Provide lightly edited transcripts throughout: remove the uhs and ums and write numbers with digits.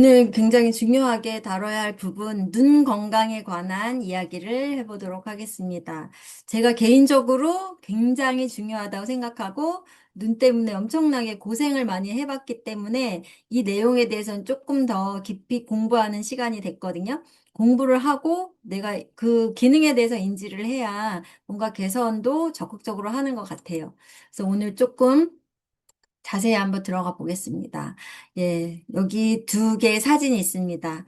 오늘 굉장히 중요하게 다뤄야 할 부분, 눈 건강에 관한 이야기를 해보도록 하겠습니다. 제가 개인적으로 굉장히 중요하다고 생각하고, 눈 때문에 엄청나게 고생을 많이 해봤기 때문에 이 내용에 대해서는 조금 더 깊이 공부하는 시간이 됐거든요. 공부를 하고 내가 그 기능에 대해서 인지를 해야 뭔가 개선도 적극적으로 하는 것 같아요. 그래서 오늘 조금 자세히 한번 들어가 보겠습니다. 예, 여기 두 개의 사진이 있습니다.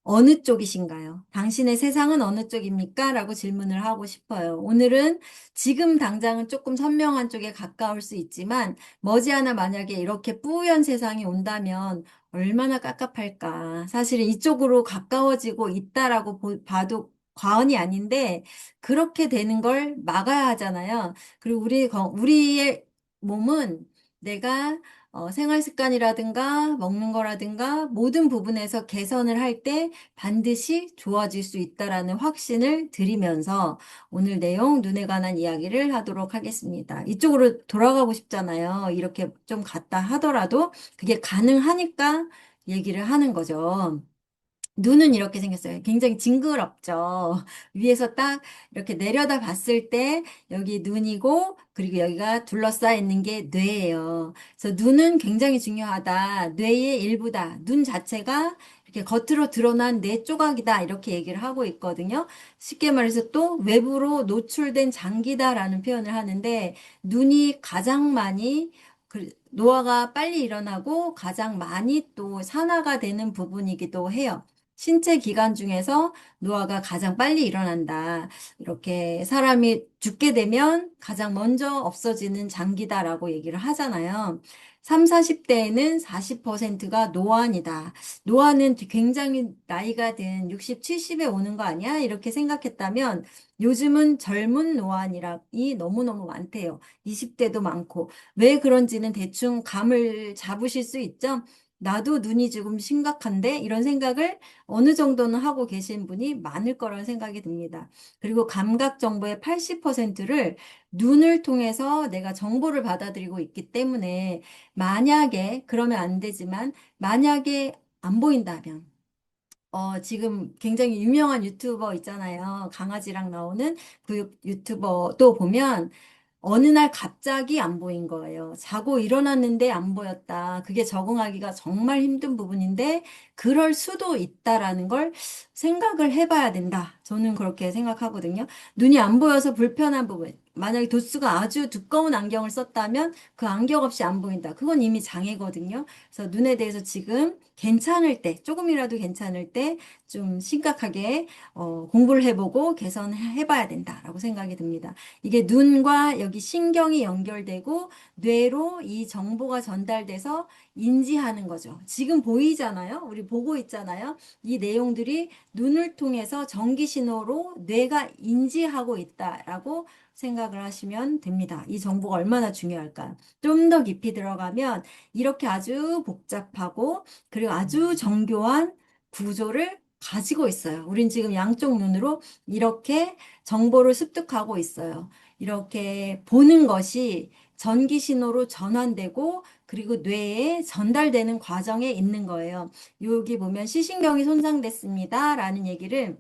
어느 쪽이신가요? 당신의 세상은 어느 쪽입니까? 라고 질문을 하고 싶어요. 오늘은 지금 당장은 조금 선명한 쪽에 가까울 수 있지만 머지않아 만약에 이렇게 뿌연 세상이 온다면 얼마나 깝깝할까. 사실은 이쪽으로 가까워지고 있다라고 봐도 과언이 아닌데 그렇게 되는 걸 막아야 하잖아요. 그리고 우리의 몸은 내가 생활 습관이라든가 먹는 거라든가 모든 부분에서 개선을 할 때 반드시 좋아질 수 있다라는 확신을 드리면서 오늘 내용 눈에 관한 이야기를 하도록 하겠습니다. 이쪽으로 돌아가고 싶잖아요. 이렇게 좀 갔다 하더라도 그게 가능하니까 얘기를 하는 거죠. 눈은 이렇게 생겼어요. 굉장히 징그럽죠. 위에서 딱 이렇게 내려다 봤을 때 여기 눈이고 그리고 여기가 둘러싸여 있는 게 뇌예요. 그래서 눈은 굉장히 중요하다. 뇌의 일부다. 눈 자체가 이렇게 겉으로 드러난 뇌 조각이다. 이렇게 얘기를 하고 있거든요. 쉽게 말해서 또 외부로 노출된 장기다라는 표현을 하는데 눈이 가장 많이 노화가 빨리 일어나고 가장 많이 또 산화가 되는 부분이기도 해요. 신체 기관 중에서 노화가 가장 빨리 일어난다. 이렇게 사람이 죽게 되면 가장 먼저 없어지는 장기다라고 얘기를 하잖아요. 3, 40대에는 40%가 노안이다. 노안은 굉장히 나이가 든 60, 70에 오는 거 아니야? 이렇게 생각했다면 요즘은 젊은 노안이 너무너무 많대요. 20대도 많고. 왜 그런지는 대충 감을 잡으실 수 있죠? 나도 눈이 조금 심각한데 이런 생각을 어느 정도는 하고 계신 분이 많을 거라는 생각이 듭니다. 그리고 감각 정보의 80%를 눈을 통해서 내가 정보를 받아들이고 있기 때문에 만약에 그러면 안 되지만 만약에 안 보인다면 지금 굉장히 유명한 유튜버 있잖아요. 강아지랑 나오는 그 유튜버 또 보면 어느 날 갑자기 안 보인 거예요. 자고 일어났는데 안 보였다. 그게 적응하기가 정말 힘든 부분인데 그럴 수도 있다라는 걸 생각을 해봐야 된다. 저는 그렇게 생각하거든요. 눈이 안 보여서 불편한 부분. 만약에 도수가 아주 두꺼운 안경을 썼다면 그 안경 없이 안 보인다. 그건 이미 장애거든요. 그래서 눈에 대해서 지금 괜찮을 때, 조금이라도 괜찮을 때 좀 심각하게 공부를 해보고 개선해봐야 된다라고 생각이 듭니다. 이게 눈과 여기 신경이 연결되고 뇌로 이 정보가 전달돼서 인지하는 거죠. 지금 보이잖아요. 우리 보고 있잖아요. 이 내용들이 눈을 통해서 전기 신호로 뇌가 인지하고 있다라고 생각을 하시면 됩니다. 이 정보가 얼마나 중요할까요? 좀 더 깊이 들어가면 이렇게 아주 복잡하고 그리고 아주 정교한 구조를 가지고 있어요. 우린 지금 양쪽 눈으로 이렇게 정보를 습득하고 있어요. 이렇게 보는 것이 전기 신호로 전환되고 그리고 뇌에 전달되는 과정에 있는 거예요. 여기 보면 시신경이 손상됐습니다. 라는 얘기를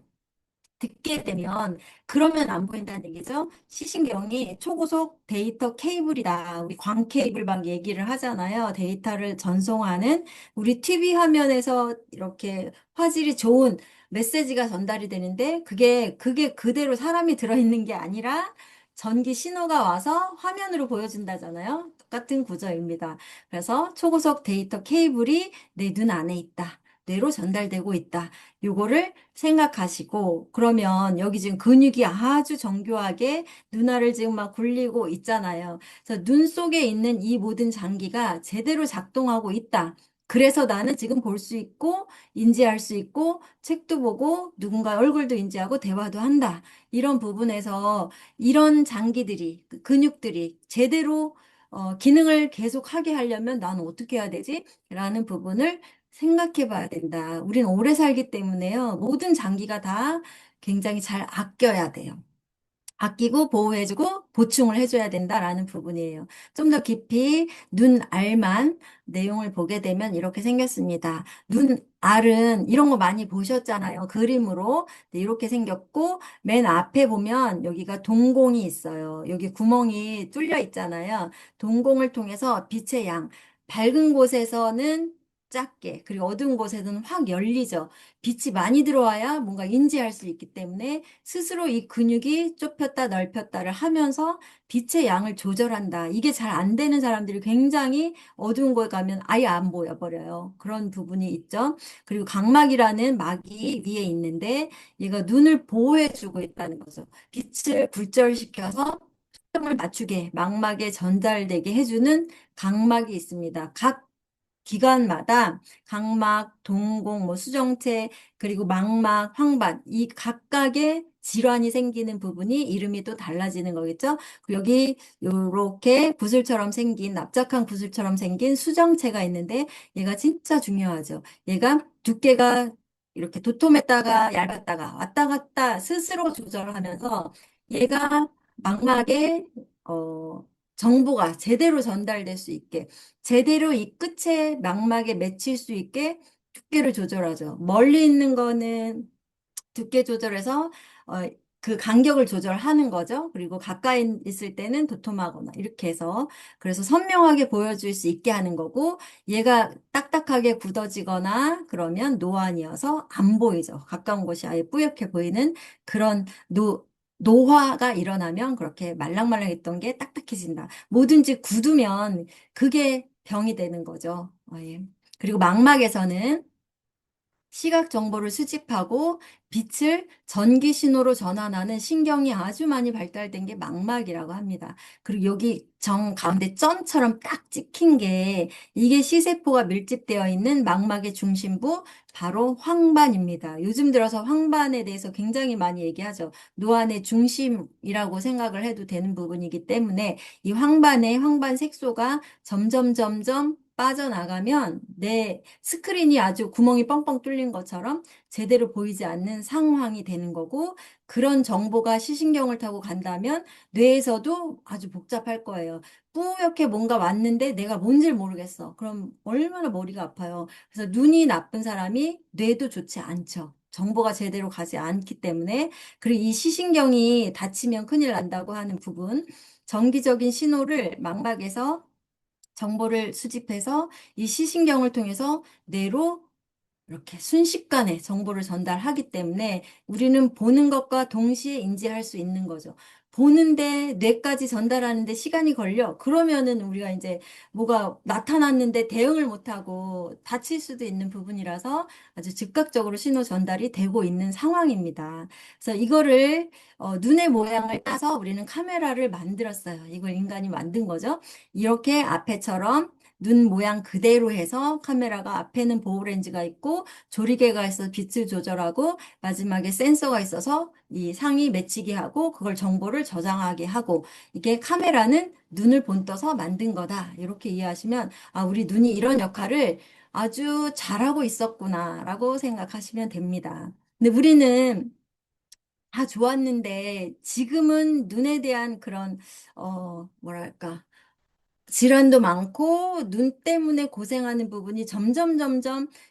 듣게 되면 그러면 안 보인다는 얘기죠. 시신경이 초고속 데이터 케이블이다. 우리 광 케이블 막 얘기를 하잖아요. 데이터를 전송하는 우리 TV 화면에서 이렇게 화질이 좋은 메시지가 전달이 되는데 그게 그대로 사람이 들어있는 게 아니라 전기 신호가 와서 화면으로 보여준다잖아요. 똑같은 구조입니다. 그래서 초고속 데이터 케이블이 내 눈 안에 있다. 뇌로 전달되고 있다. 요거를 생각하시고 그러면 여기 지금 근육이 아주 정교하게 눈알을 지금 막 굴리고 있잖아요. 그래서 눈 속에 있는 이 모든 장기가 제대로 작동하고 있다. 그래서 나는 지금 볼 수 있고 인지할 수 있고 책도 보고 누군가의 얼굴도 인지하고 대화도 한다. 이런 부분에서 이런 장기들이 근육들이 제대로 기능을 계속 하게 하려면 나는 어떻게 해야 되지? 라는 부분을 생각해 봐야 된다. 우리는 오래 살기 때문에요. 모든 장기가 다 굉장히 잘 아껴야 돼요. 아끼고 보호해주고 보충을 해줘야 된다라는 부분이에요. 좀 더 깊이 눈 알만 내용을 보게 되면 이렇게 생겼습니다. 눈 알은 이런 거 많이 보셨잖아요. 그림으로. 네, 이렇게 생겼고 맨 앞에 보면 여기가 동공이 있어요. 여기 구멍이 뚫려 있잖아요. 동공을 통해서 빛의 양, 밝은 곳에서는 작게, 그리고 어두운 곳에서는 확 열리죠. 빛이 많이 들어와야 뭔가 인지할 수 있기 때문에 스스로 이 근육이 좁혔다 넓혔다를 하면서 빛의 양을 조절한다. 이게 잘 안 되는 사람들이 굉장히 어두운 곳에 가면 아예 안 보여 버려요. 그런 부분이 있죠. 그리고 각막이라는 막이 위에 있는데 얘가 눈을 보호해주고 있다는 거죠. 빛을 굴절시켜서 초점을 맞추게 망막에 전달되게 해주는 각막이 있습니다. 각 기관마다 각막, 동공, 뭐 수정체, 그리고 망막, 황반 이 각각의 질환이 생기는 부분이 이름이 또 달라지는 거겠죠. 여기 요렇게 구슬처럼 생긴 납작한 구슬처럼 생긴 수정체가 있는데 얘가 진짜 중요하죠. 얘가 두께가 이렇게 도톰했다가 얇았다가 왔다 갔다 스스로 조절하면서 얘가 망막에 정보가 제대로 전달될 수 있게 제대로 이 끝에 망막에 맺힐 수 있게 두께를 조절하죠. 멀리 있는 거는 두께 조절해서 어, 그 간격을 조절하는 거죠. 그리고 가까이 있을 때는 도톰하거나 이렇게 해서 그래서 선명하게 보여줄 수 있게 하는 거고 얘가 딱딱하게 굳어지거나 그러면 노안이어서 안 보이죠. 가까운 곳이 아예 뿌옇게 보이는 그런 노화가 일어나면 그렇게 말랑말랑했던 게 딱딱해진다. 뭐든지 굳으면 그게 병이 되는 거죠. 예. 그리고 망막에서는 시각 정보를 수집하고 빛을 전기 신호로 전환하는 신경이 아주 많이 발달된 게 망막이라고 합니다. 그리고 여기 정 가운데 점처럼 딱 찍힌 게 이게 시세포가 밀집되어 있는 망막의 중심부 바로 황반입니다. 요즘 들어서 황반에 대해서 굉장히 많이 얘기하죠. 노안의 중심이라고 생각을 해도 되는 부분이기 때문에 이 황반의 황반 색소가 점점 빠져나가면 내 스크린이 아주 구멍이 뻥뻥 뚫린 것처럼 제대로 보이지 않는 상황이 되는 거고 그런 정보가 시신경을 타고 간다면 뇌에서도 아주 복잡할 거예요. 뿌옇게 뭔가 왔는데 내가 뭔지를 모르겠어. 그럼 얼마나 머리가 아파요. 그래서 눈이 나쁜 사람이 뇌도 좋지 않죠. 정보가 제대로 가지 않기 때문에 그리고 이 시신경이 다치면 큰일 난다고 하는 부분 정기적인 신호를 망막에서 정보를 수집해서 이 시신경을 통해서 뇌로 이렇게 순식간에 정보를 전달하기 때문에 우리는 보는 것과 동시에 인지할 수 있는 거죠. 보는데 뇌까지 전달하는데 시간이 걸려. 그러면은 우리가 이제 뭐가 나타났는데 대응을 못하고 다칠 수도 있는 부분이라서 아주 즉각적으로 신호 전달이 되고 있는 상황입니다. 그래서 이거를 눈의 모양을 따서 우리는 카메라를 만들었어요. 이걸 인간이 만든 거죠. 이렇게 앞에처럼 눈 모양 그대로 해서 카메라가 앞에는 보호 렌즈가 있고 조리개가 있어서 빛을 조절하고 마지막에 센서가 있어서 이 상이 맺히게 하고 그걸 정보를 저장하게 하고 이게 카메라는 눈을 본떠서 만든 거다. 이렇게 이해하시면 아, 우리 눈이 이런 역할을 아주 잘하고 있었구나라고 생각하시면 됩니다. 근데 우리는 다 좋았는데 지금은 눈에 대한 그런 뭐랄까 질환도 많고 눈 때문에 고생하는 부분이 점점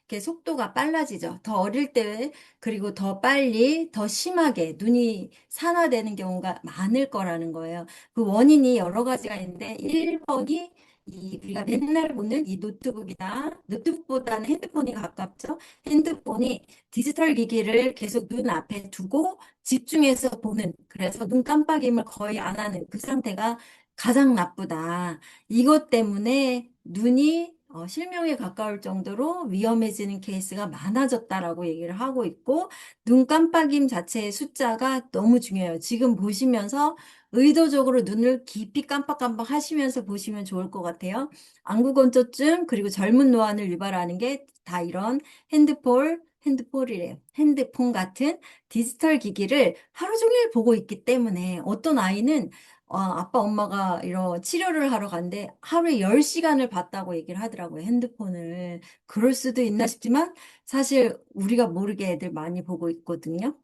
이렇게 속도가 빨라지죠. 더 어릴 때 그리고 더 빨리 더 심하게 눈이 산화되는 경우가 많을 거라는 거예요. 그 원인이 여러 가지가 있는데 1번이 이 우리가 맨날 보는 이 노트북이나 노트북보다는 핸드폰이 가깝죠. 핸드폰이 디지털 기기를 계속 눈 앞에 두고 집중해서 보는 그래서 눈 깜빡임을 거의 안 하는 그 상태가 가장 나쁘다. 이것 때문에 눈이 실명에 가까울 정도로 위험해지는 케이스가 많아졌다라고 얘기를 하고 있고, 눈 깜빡임 자체의 숫자가 너무 중요해요. 지금 보시면서 의도적으로 눈을 깊이 깜빡깜빡 하시면서 보시면 좋을 것 같아요. 안구건조증, 그리고 젊은 노안을 유발하는 게 다 이런 핸드폰이래요. 핸드폰 같은 디지털 기기를 하루 종일 보고 있기 때문에 어떤 아이는 아빠, 엄마가 이런 치료를 하러 간대 하루에 10시간을 봤다고 얘기를 하더라고요, 핸드폰을. 그럴 수도 있나 싶지만, 사실 우리가 모르게 애들 많이 보고 있거든요.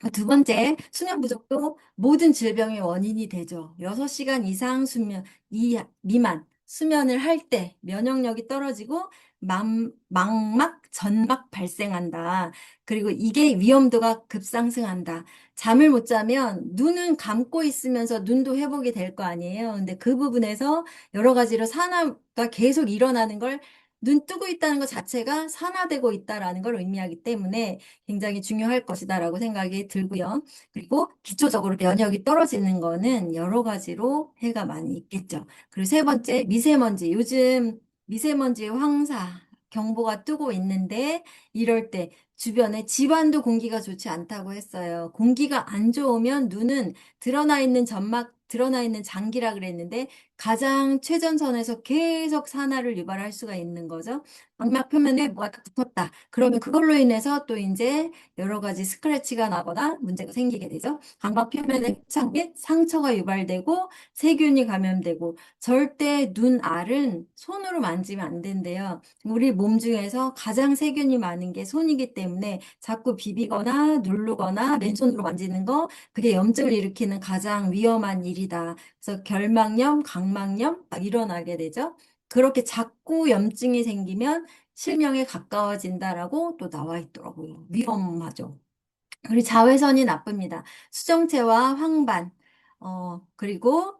두 번째, 수면 부족도 모든 질병의 원인이 되죠. 6시간 이상 미만 수면을 할 때 면역력이 떨어지고 망막, 전막 발생한다. 그리고 이게 위험도가 급상승한다. 잠을 못 자면 눈은 감고 있으면서 눈도 회복이 될 거 아니에요. 근데 그 부분에서 여러 가지로 산화가 계속 일어나는 걸 눈 뜨고 있다는 것 자체가 산화되고 있다라는 걸 의미하기 때문에 굉장히 중요할 것이다라고 생각이 들고요. 그리고 기초적으로 면역이 떨어지는 거는 여러 가지로 해가 많이 있겠죠. 그리고 세 번째, 미세먼지. 요즘 미세먼지 황사 경보가 뜨고 있는데 이럴 때 주변에 집안도 공기가 좋지 않다고 했어요. 공기가 안 좋으면 눈은 드러나 있는 점막, 드러나 있는 장기라 그랬는데 가장 최전선에서 계속 산화를 유발할 수가 있는 거죠. 망막 표면에 뭐가 붙었다. 그러면 그걸로 인해서 또 이제 여러 가지 스크래치가 나거나 문제가 생기게 되죠. 감각 표면에 협착 및 상처가 유발되고 세균이 감염되고 절대 눈 알은 손으로 만지면 안 된대요. 우리 몸 중에서 가장 세균이 많은 게 손이기 때문에 자꾸 비비거나 누르거나 맨손으로 만지는 거 그게 염증을 일으키는 가장 위험한 일이다. 그래서 결막염, 각막염 막 일어나게 되죠. 그렇게 자꾸 염증이 생기면 실명에 가까워진다라고 또 나와 있더라고요. 위험하죠. 그리고 자외선이 나쁩니다. 수정체와 황반, 그리고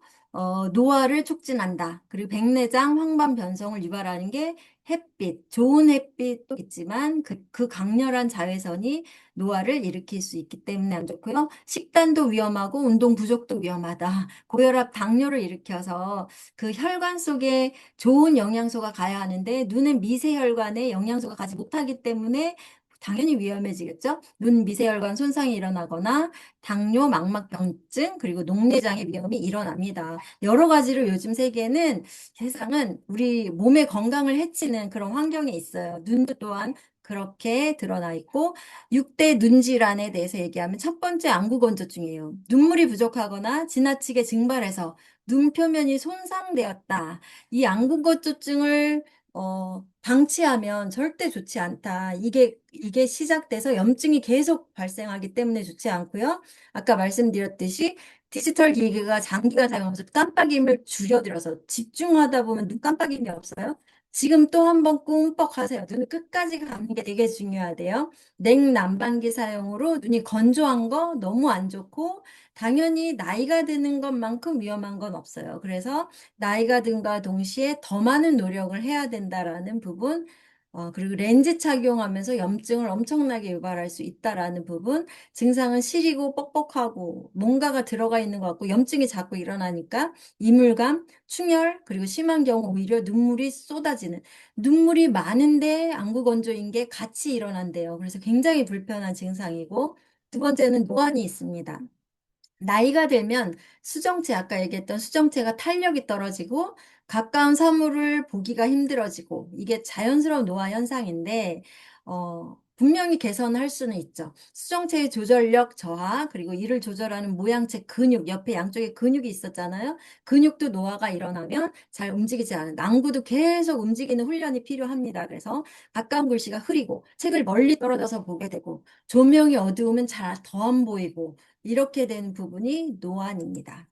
노화를 촉진한다. 그리고 백내장, 황반 변성을 유발하는 게 햇빛, 좋은 햇빛도 있지만 그 강렬한 자외선이 노화를 일으킬 수 있기 때문에 안 좋고요. 식단도 위험하고 운동 부족도 위험하다. 고혈압, 당뇨를 일으켜서 그 혈관 속에 좋은 영양소가 가야 하는데 눈은 미세혈관에 영양소가 가지 못하기 때문에 당연히 위험해지겠죠. 눈 미세혈관 손상이 일어나거나 당뇨, 망막병증, 그리고 녹내장의 위험이 일어납니다. 여러 가지로 요즘 세상은 우리 몸의 건강을 해치는 그런 환경에 있어요. 눈도 또한 그렇게 드러나 있고 6대 눈질환에 대해서 얘기하면 첫 번째 안구건조증이에요. 눈물이 부족하거나 지나치게 증발해서 눈 표면이 손상되었다. 이 안구건조증을 방치하면 절대 좋지 않다. 이게 시작돼서 염증이 계속 발생하기 때문에 좋지 않고요. 아까 말씀드렸듯이 디지털 기기가 장기간 사용하면서 깜빡임을 줄여들어서 집중하다 보면 눈 깜빡임이 없어요. 지금 또 한 번 끔뻑 하세요. 눈을 끝까지 감는 게 되게 중요하대요. 냉난방기 사용으로 눈이 건조한 거 너무 안 좋고 당연히 나이가 드는 것만큼 위험한 건 없어요. 그래서 나이가 든과 동시에 더 많은 노력을 해야 된다라는 부분, 그리고 렌즈 착용하면서 염증을 엄청나게 유발할 수 있다라는 부분, 증상은 시리고 뻑뻑하고 뭔가가 들어가 있는 것 같고 염증이 자꾸 일어나니까 이물감, 충혈, 그리고 심한 경우 오히려 눈물이 쏟아지는, 눈물이 많은데 안구 건조인 게 같이 일어난대요. 그래서 굉장히 불편한 증상이고, 두 번째는 노안이 있습니다. 나이가 들면 수정체, 아까 얘기했던 수정체가 탄력이 떨어지고 가까운 사물을 보기가 힘들어지고 이게 자연스러운 노화 현상인데, 분명히 개선할 수는 있죠. 수정체의 조절력 저하, 그리고 이를 조절하는 모양체 근육, 옆에 양쪽에 근육이 있었잖아요. 근육도 노화가 일어나면 잘 움직이지 않은, 낭구도 계속 움직이는 훈련이 필요합니다. 그래서 가까운 글씨가 흐리고 책을 멀리 떨어져서 보게 되고 조명이 어두우면 잘 더 안 보이고 이렇게 되는 부분이 노안입니다.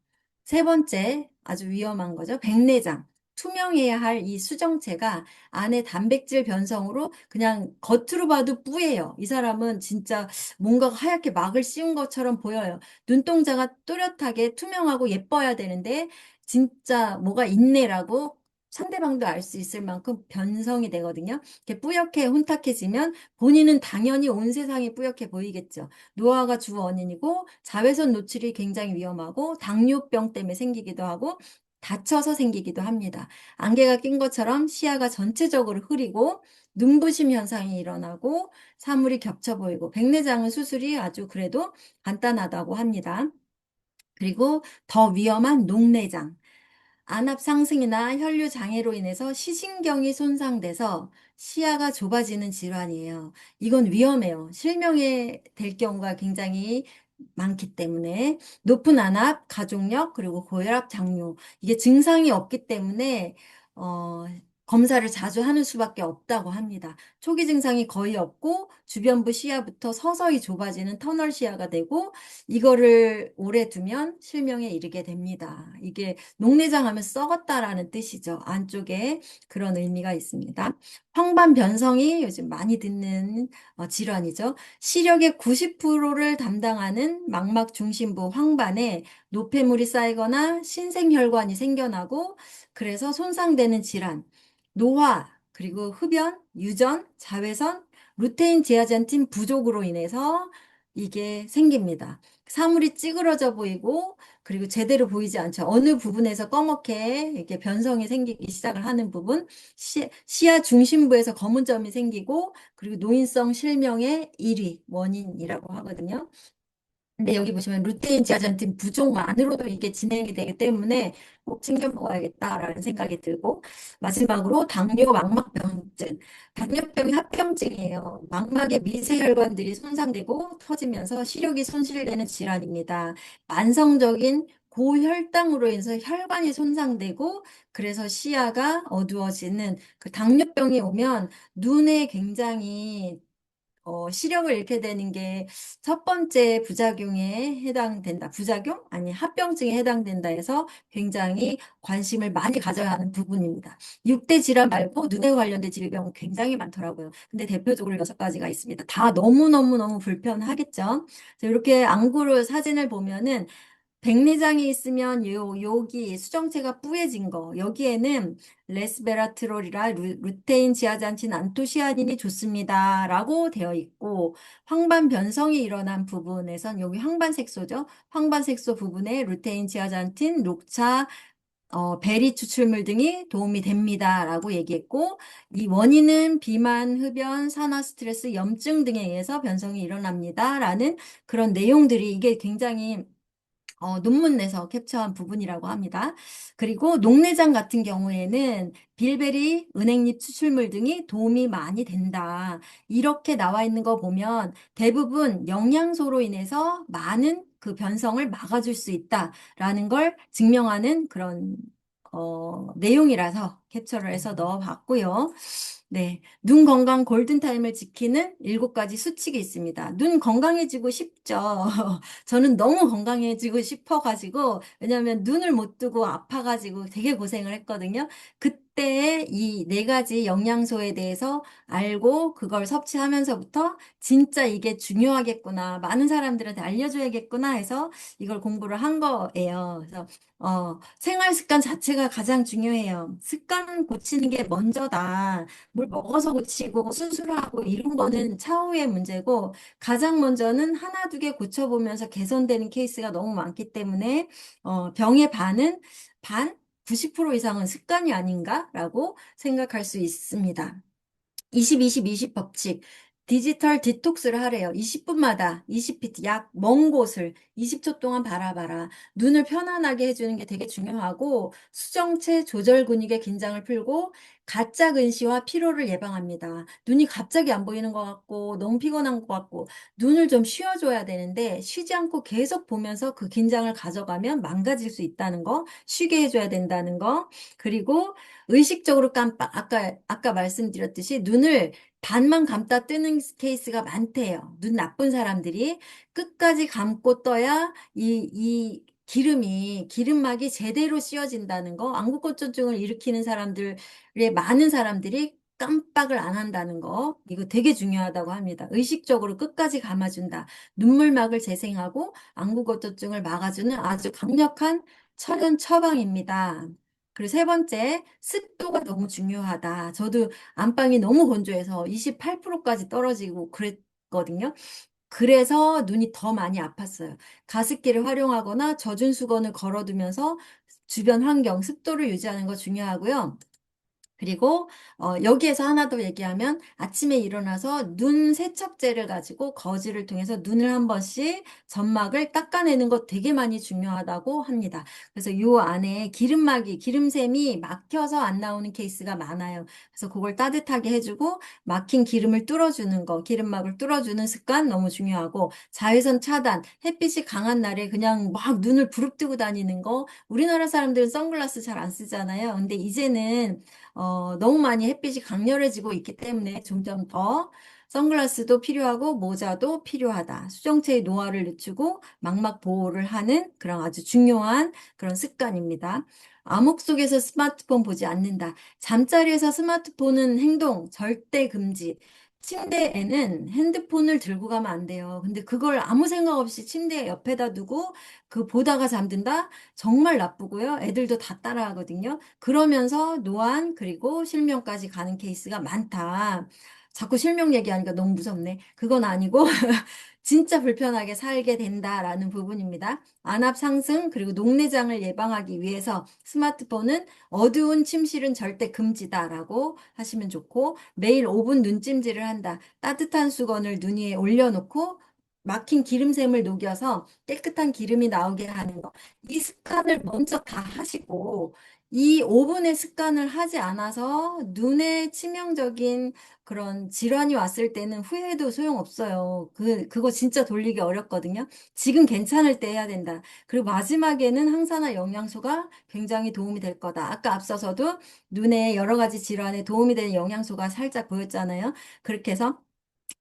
세 번째, 아주 위험한 거죠. 백내장. 투명해야 할 이 수정체가 안에 단백질 변성으로 그냥 겉으로 봐도 뿌예요. 이 사람은 진짜 뭔가 하얗게 막을 씌운 것처럼 보여요. 눈동자가 또렷하게 투명하고 예뻐야 되는데 진짜 뭐가 있네라고 상대방도 알 수 있을 만큼 변성이 되거든요. 이렇게 뿌옇게 혼탁해지면 본인은 당연히 온 세상이 뿌옇게 보이겠죠. 노화가 주 원인이고 자외선 노출이 굉장히 위험하고 당뇨병 때문에 생기기도 하고 다쳐서 생기기도 합니다. 안개가 낀 것처럼 시야가 전체적으로 흐리고 눈부심 현상이 일어나고 사물이 겹쳐 보이고 백내장은 수술이 아주 그래도 간단하다고 합니다. 그리고 더 위험한 녹내장. 안압 상승이나 혈류 장애로 인해서 시신경이 손상돼서 시야가 좁아지는 질환이에요. 이건 위험해요. 실명에 될 경우가 굉장히 많기 때문에 높은 안압, 가족력, 그리고 고혈압, 당뇨 이게 증상이 없기 때문에 어, 검사를 자주 하는 수밖에 없다고 합니다. 초기 증상이 거의 없고 주변부 시야부터 서서히 좁아지는 터널 시야가 되고 이거를 오래 두면 실명에 이르게 됩니다. 이게 녹내장 하면 썩었다라는 뜻이죠. 안쪽에 그런 의미가 있습니다. 황반 변성이 요즘 많이 듣는 질환이죠. 시력의 90%를 담당하는 망막 중심부 황반에 노폐물이 쌓이거나 신생혈관이 생겨나고 그래서 손상되는 질환, 노화, 그리고 흡연, 유전, 자외선, 루테인 제아젠틴 부족으로 인해서 이게 생깁니다. 사물이 찌그러져 보이고 그리고 제대로 보이지 않죠. 어느 부분에서 검게 이렇게 변성이 생기기 시작을 하는 부분, 시야 중심부에서 검은 점이 생기고 그리고 노인성 실명의 1위 원인이라고 하거든요. 근데 여기 보시면 루테인 지아젠틴 부족만으로도 이게 진행이 되기 때문에 꼭 챙겨 먹어야겠다라는 생각이 들고 마지막으로 당뇨 망막병증. 당뇨병이 합병증이에요. 망막의 미세혈관들이 손상되고 터지면서 시력이 손실되는 질환입니다. 만성적인 고혈당으로 인해서 혈관이 손상되고 그래서 시야가 어두워지는 그 당뇨병이 오면 눈에 굉장히 시력을 잃게 되는 게 첫 번째 부작용에 해당된다. 부작용? 아니, 합병증에 해당된다 해서 굉장히 관심을 많이 가져야 하는 부분입니다. 6대 질환 말고 눈에 관련된 질병은 굉장히 많더라고요. 근데 대표적으로 6가지가 있습니다. 다 너무너무너무 불편하겠죠? 이렇게 앙구로 사진을 보면은 백내장이 있으면 여기 수정체가 뿌얘진 거 여기에는 레스베라트롤이라 루테인 지아잔틴 안토시아닌이 좋습니다 라고 되어 있고 황반 변성이 일어난 부분에선 여기 황반색소죠. 황반색소 부분에 루테인 지아잔틴, 녹차, 베리 추출물 등이 도움이 됩니다 라고 얘기했고 이 원인은 비만, 흡연, 산화 스트레스, 염증 등에 의해서 변성이 일어납니다 라는 그런 내용들이 이게 굉장히 논문 내서 캡처한 부분이라고 합니다. 그리고 녹내장 같은 경우에는 빌베리, 은행잎 추출물 등이 도움이 많이 된다. 이렇게 나와 있는 거 보면 대부분 영양소로 인해서 많은 그 변성을 막아줄 수 있다라는 걸 증명하는 그런 내용이라서 캡처를 해서 넣어봤고요. 네, 눈 건강 골든타임을 지키는 7가지 수칙이 있습니다. 눈 건강해지고 싶죠. 저는 너무 건강해지고 싶어가지고, 왜냐하면 눈을 못 뜨고 아파가지고 되게 고생을 했거든요. 그때 이 4가지 영양소에 대해서 알고 그걸 섭취하면서부터 진짜 이게 중요하겠구나, 많은 사람들한테 알려줘야겠구나 해서 이걸 공부를 한 거예요. 그래서 생활 습관 자체가 가장 중요해요. 습관 고치는 게 먼저다. 뭘 먹어서 고치고 수술하고 이런 거는 차후의 문제고 가장 먼저는 하나 두 개 고쳐보면서 개선되는 케이스가 너무 많기 때문에 병의 반 90% 이상은 습관이 아닌가라고 생각할 수 있습니다. 20, 20, 20 법칙. 디지털 디톡스를 하래요. 20분마다 20피트, 약 먼 곳을 20초 동안 바라봐라. 눈을 편안하게 해주는 게 되게 중요하고, 수정체 조절 근육의 긴장을 풀고, 가짜 근시와 피로를 예방합니다. 눈이 갑자기 안 보이는 것 같고, 너무 피곤한 것 같고, 눈을 좀 쉬어줘야 되는데, 쉬지 않고 계속 보면서 그 긴장을 가져가면 망가질 수 있다는 거, 쉬게 해줘야 된다는 거, 그리고 의식적으로 깜빡, 아까 말씀드렸듯이 눈을 반만 감다 뜨는 케이스가 많대요. 눈 나쁜 사람들이 끝까지 감고 떠야 이 기름막이 제대로 씌워진다는 거, 안구건조증을 일으키는 사람들의 많은 사람들이 깜빡을 안 한다는 거, 이거 되게 중요하다고 합니다. 의식적으로 끝까지 감아준다. 눈물막을 재생하고 안구건조증을 막아주는 아주 강력한 천연 처방입니다. 그리고 세 번째, 습도가 너무 중요하다. 저도 안방이 너무 건조해서 28%까지 떨어지고 그랬거든요. 그래서 눈이 더 많이 아팠어요. 가습기를 활용하거나 젖은 수건을 걸어두면서 주변 환경, 습도를 유지하는 거 중요하고요. 그리고 여기에서 하나 더 얘기하면 아침에 일어나서 눈 세척제를 가지고 거즈를 통해서 눈을 한 번씩 점막을 닦아내는 것 되게 많이 중요하다고 합니다. 그래서 요 안에 기름샘이 막혀서 안 나오는 케이스가 많아요. 그래서 그걸 따뜻하게 해주고 막힌 기름을 뚫어주는 거, 기름막을 뚫어주는 습관 너무 중요하고 자외선 차단, 햇빛이 강한 날에 그냥 막 눈을 부릅뜨고 다니는 거 우리나라 사람들은 선글라스 잘 안 쓰잖아요. 근데 이제는 너무 많이 햇빛이 강렬해지고 있기 때문에 점점 더 선글라스도 필요하고 모자도 필요하다. 수정체의 노화를 늦추고 망막 보호를 하는 그런 아주 중요한 그런 습관입니다. 암흑 속에서 스마트폰 보지 않는다. 잠자리에서 스마트폰은 행동 절대 금지. 침대에는 핸드폰을 들고 가면 안 돼요. 근데 그걸 아무 생각 없이 침대 옆에다 두고 그 보다가 잠든다? 정말 나쁘고요. 애들도 다 따라하거든요. 그러면서 노안 그리고 실명까지 가는 케이스가 많다. 자꾸 실명 얘기하니까 너무 무섭네. 그건 아니고 진짜 불편하게 살게 된다라는 부분입니다. 안압 상승 그리고 녹내장을 예방하기 위해서 스마트폰은 어두운 침실은 절대 금지다라고 하시면 좋고 매일 5분 눈찜질을 한다. 따뜻한 수건을 눈 위에 올려놓고 막힌 기름샘을 녹여서 깨끗한 기름이 나오게 하는 거. 이 습관을 먼저 다 하시고 이 5분의 습관을 하지 않아서 눈에 치명적인 그런 질환이 왔을 때는 후회해도 소용없어요. 그거 진짜 돌리기 어렵거든요. 지금 괜찮을 때 해야 된다. 그리고 마지막에는 항산화 영양소가 굉장히 도움이 될 거다. 아까 앞서서도 눈에 여러 가지 질환에 도움이 되는 영양소가 살짝 보였잖아요. 그렇게 해서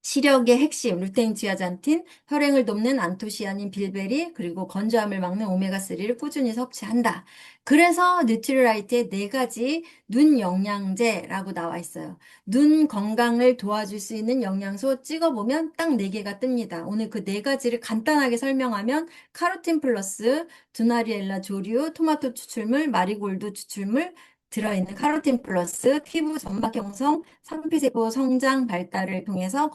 시력의 핵심, 루테인, 지아잔틴, 혈행을 돕는 안토시아닌, 빌베리, 그리고 건조함을 막는 오메가3를 꾸준히 섭취한다. 그래서 뉴트리라이트의 네 가지 눈 영양제라고 나와 있어요. 눈 건강을 도와줄 수 있는 영양소 찍어보면 딱 네 개가 뜹니다. 오늘 그 네 가지를 간단하게 설명하면 카로틴 플러스 두나리엘라 조류, 토마토 추출물, 마리골드 추출물, 들어있는 카로틴 플러스 피부 점막 형성, 상피세포 성장 발달을 통해서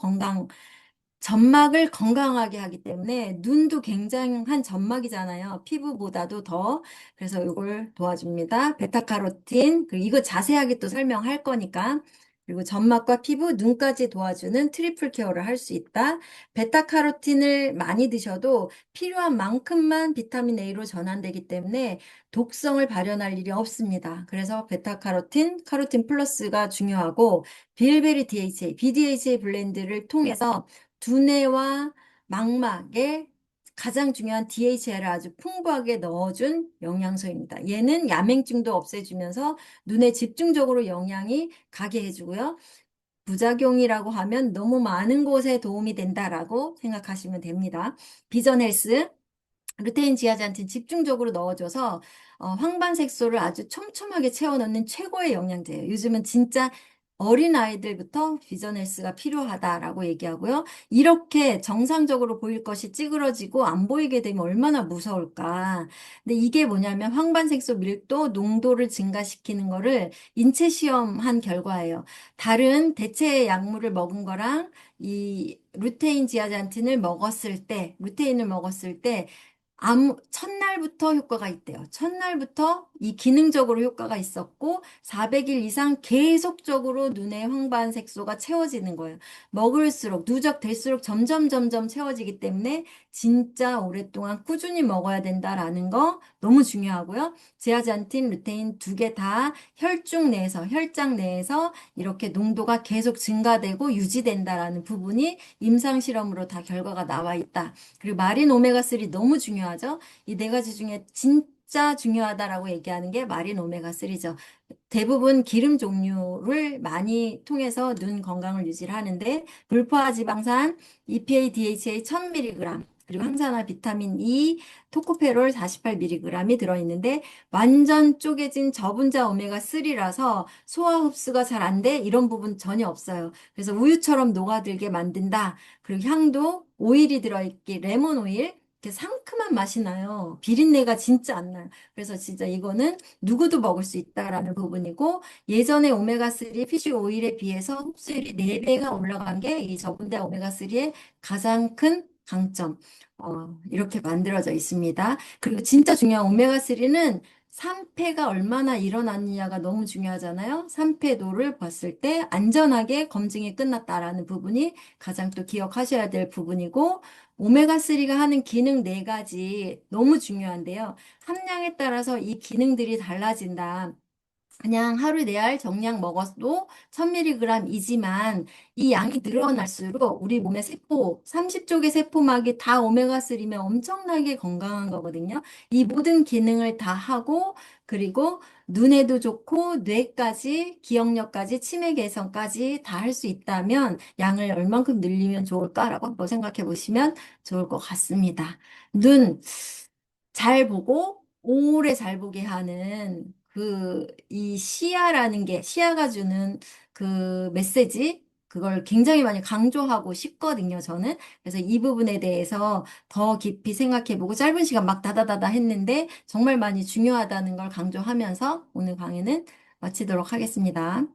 점막을 건강하게 하기 때문에 눈도 굉장한 점막이잖아요. 피부보다도 더. 그래서 이걸 도와줍니다. 베타카로틴, 그리고 이거 자세하게 또 설명할 거니까. 그리고 점막과 피부, 눈까지 도와주는 트리플 케어를 할 수 있다. 베타카로틴을 많이 드셔도 필요한 만큼만 비타민 A로 전환되기 때문에 독성을 발현할 일이 없습니다. 그래서 베타카로틴, 카로틴 플러스가 중요하고 빌베리 DHA, BDHA 블렌드를 통해서 두뇌와 망막에 가장 중요한 DHA를 아주 풍부하게 넣어준 영양소입니다. 얘는 야맹증도 없애주면서 눈에 집중적으로 영양이 가게 해주고요. 부작용이라고 하면 너무 많은 곳에 도움이 된다라고 생각하시면 됩니다. 비전 헬스, 루테인 지아잔틴 집중적으로 넣어줘서 황반색소를 아주 촘촘하게 채워넣는 최고의 영양제예요. 요즘은 진짜 어린 아이들부터 비전 헬스가 필요하다라고 얘기하고요. 이렇게 정상적으로 보일 것이 찌그러지고 안 보이게 되면 얼마나 무서울까. 근데 이게 뭐냐면 황반색소 밀도 농도를 증가시키는 거를 인체 시험한 결과예요. 다른 대체 약물을 먹은 거랑 이 루테인 지아잔틴을 먹었을 때, 루테인을 먹었을 때 첫날부터 효과가 있대요. 첫날부터 이 기능적으로 효과가 있었고, 400일 이상 계속적으로 눈의 황반 색소가 채워지는 거예요. 먹을수록, 누적될수록 점점 채워지기 때문에 진짜 오랫동안 꾸준히 먹어야 된다라는 거 너무 중요하고요. 제아잔틴, 루테인 두 개 다 혈중 내에서, 혈장 내에서 이렇게 농도가 계속 증가되고 유지된다라는 부분이 임상실험으로 다 결과가 나와 있다. 그리고 마린 오메가3 너무 중요하죠. 이 네 가지 중에 진짜 중요하다라고 얘기하는 게 마린 오메가3죠. 대부분 기름 종류를 많이 통해서 눈 건강을 유지를 하는데 불포화 지방산, EPA, DHA 1000mg, 그리고 항산화 비타민 E, 토코페롤 48mg이 들어있는데 완전 쪼개진 저분자 오메가3라서 소화 흡수가 잘 안 돼? 이런 부분 전혀 없어요. 그래서 우유처럼 녹아들게 만든다. 그리고 향도 오일이 들어있기, 레몬 오일, 이렇게 상큼한 맛이 나요. 비린내가 진짜 안 나요. 그래서 진짜 이거는 누구도 먹을 수 있다라는 부분이고 예전에 오메가3 피쉬 오일에 비해서 흡수율이 4배가 올라간 게 이 저분자 오메가3의 가장 큰 강점. 이렇게 만들어져 있습니다. 그리고 진짜 중요한 오메가3는 산패가 얼마나 일어났느냐가 너무 중요하잖아요. 산패도를 봤을 때 안전하게 검증이 끝났다라는 부분이 가장 또 기억하셔야 될 부분이고 오메가3가 하는 기능 네 가지 너무 중요한데요. 함량에 따라서 이 기능들이 달라진다. 그냥 하루 네 알 정량 먹어도 1000mg이지만 이 양이 늘어날수록 우리 몸의 세포, 30쪽의 세포막이 다 오메가3면 엄청나게 건강한 거거든요. 이 모든 기능을 다 하고 그리고 눈에도 좋고 뇌까지, 기억력까지, 치매 개선까지 다 할 수 있다면 양을 얼만큼 늘리면 좋을까라고 한번 생각해 보시면 좋을 것 같습니다. 눈 잘 보고 오래 잘 보게 하는 이 시야라는 게 시야가 주는 그 메시지 그걸 굉장히 많이 강조하고 싶거든요, 저는. 그래서 이 부분에 대해서 더 깊이 생각해보고 짧은 시간 막 다다다다 했는데 정말 많이 중요하다는 걸 강조하면서 오늘 강의는 마치도록 하겠습니다.